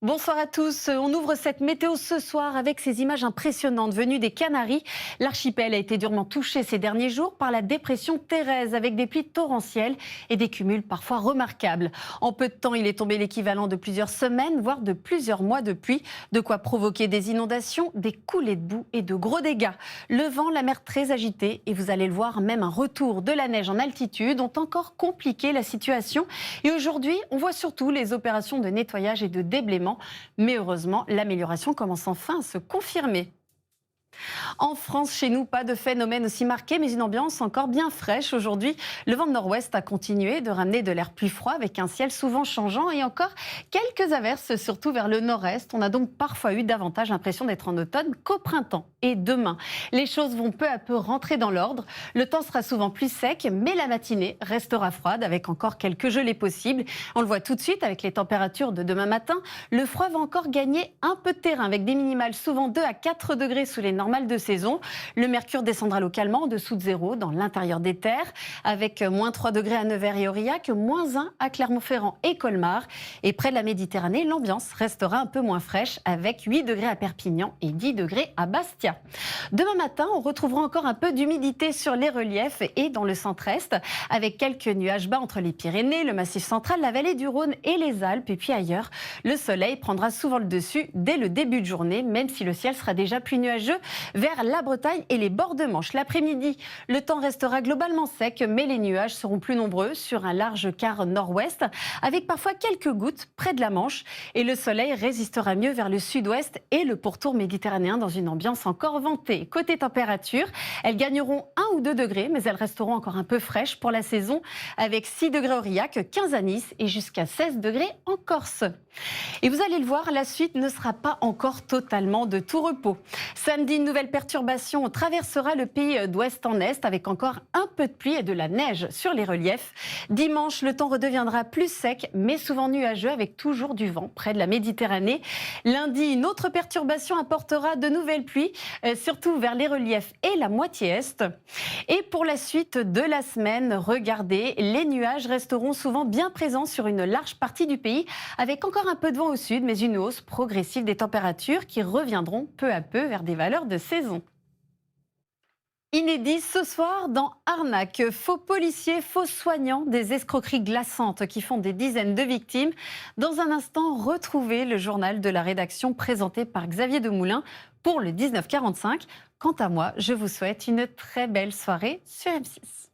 Bonsoir à tous. On ouvre cette météo ce soir avec ces images impressionnantes venues des Canaries. L'archipel a été durement touché ces derniers jours par la dépression Thérèse avec des pluies torrentielles et des cumuls parfois remarquables. En peu de temps, il est tombé l'équivalent de plusieurs semaines, voire de plusieurs mois de pluie, de quoi provoquer des inondations, des coulées de boue et de gros dégâts. Le vent, la mer très agitée et vous allez le voir, même un retour de la neige en altitude ont encore compliqué la situation. Et aujourd'hui, on voit surtout les opérations de nettoyage et de déblaiement. Mais heureusement, l'amélioration commence enfin à se confirmer. En France, chez nous, pas de phénomène aussi marqué, mais une ambiance encore bien fraîche aujourd'hui. Le vent de nord-ouest a continué de ramener de l'air plus froid avec un ciel souvent changeant et encore quelques averses, surtout vers le nord-est. On a donc parfois eu davantage l'impression d'être en automne qu'au printemps. Et demain, les choses vont peu à peu rentrer dans l'ordre. Le temps sera souvent plus sec, mais la matinée restera froide avec encore quelques gelées possibles. On le voit tout de suite avec les températures de demain matin. Le froid va encore gagner un peu de terrain avec des minimales souvent 2 à 4 degrés sous les normales de saison. Le mercure descendra localement en dessous de zéro dans l'intérieur des terres, avec moins 3 degrés à Nevers et Aurillac, moins 1 à Clermont-Ferrand et Colmar. Et près de la Méditerranée, l'ambiance restera un peu moins fraîche, avec 8 degrés à Perpignan et 10 degrés à Bastia. Demain matin, on retrouvera encore un peu d'humidité sur les reliefs et dans le centre-est, avec quelques nuages bas entre les Pyrénées, le Massif central, la vallée du Rhône et les Alpes. Et puis ailleurs, le soleil prendra souvent le dessus dès le début de journée, même si le ciel sera déjà plus nuageux vers la Bretagne et les bords de Manche. L'après-midi, le temps restera globalement sec, mais les nuages seront plus nombreux sur un large quart nord-ouest, avec parfois quelques gouttes près de la Manche. Et le soleil résistera mieux vers le sud-ouest et le pourtour méditerranéen dans une ambiance encore ventée. Côté température, elles gagneront 1 ou 2 degrés, mais elles resteront encore un peu fraîches pour la saison, avec 6 degrés à Aurillac, 15 à Nice et jusqu'à 16 degrés en Corse. Et vous allez le voir, la suite ne sera pas encore totalement de tout repos. Samedi, une nouvelle perturbation traversera le pays d'ouest en est avec encore un peu de pluie et de la neige sur les reliefs. Dimanche, le temps redeviendra plus sec, mais souvent nuageux avec toujours du vent près de la Méditerranée. Lundi, une autre perturbation apportera de nouvelles pluies, surtout vers les reliefs et la moitié est. Et pour la suite de la semaine, regardez, les nuages resteront souvent bien présents sur une large partie du pays, avec encore un peu de vent au sud, mais une hausse progressive des températures qui reviendront peu à peu vers des valeurs de saison. Inédit ce soir dans Arnaque, faux policiers, faux soignants, des escroqueries glaçantes qui font des dizaines de victimes. Dans un instant, retrouvez le journal de la rédaction présenté par Xavier Demoulin pour le 1945. Quant à moi, je vous souhaite une très belle soirée sur M6.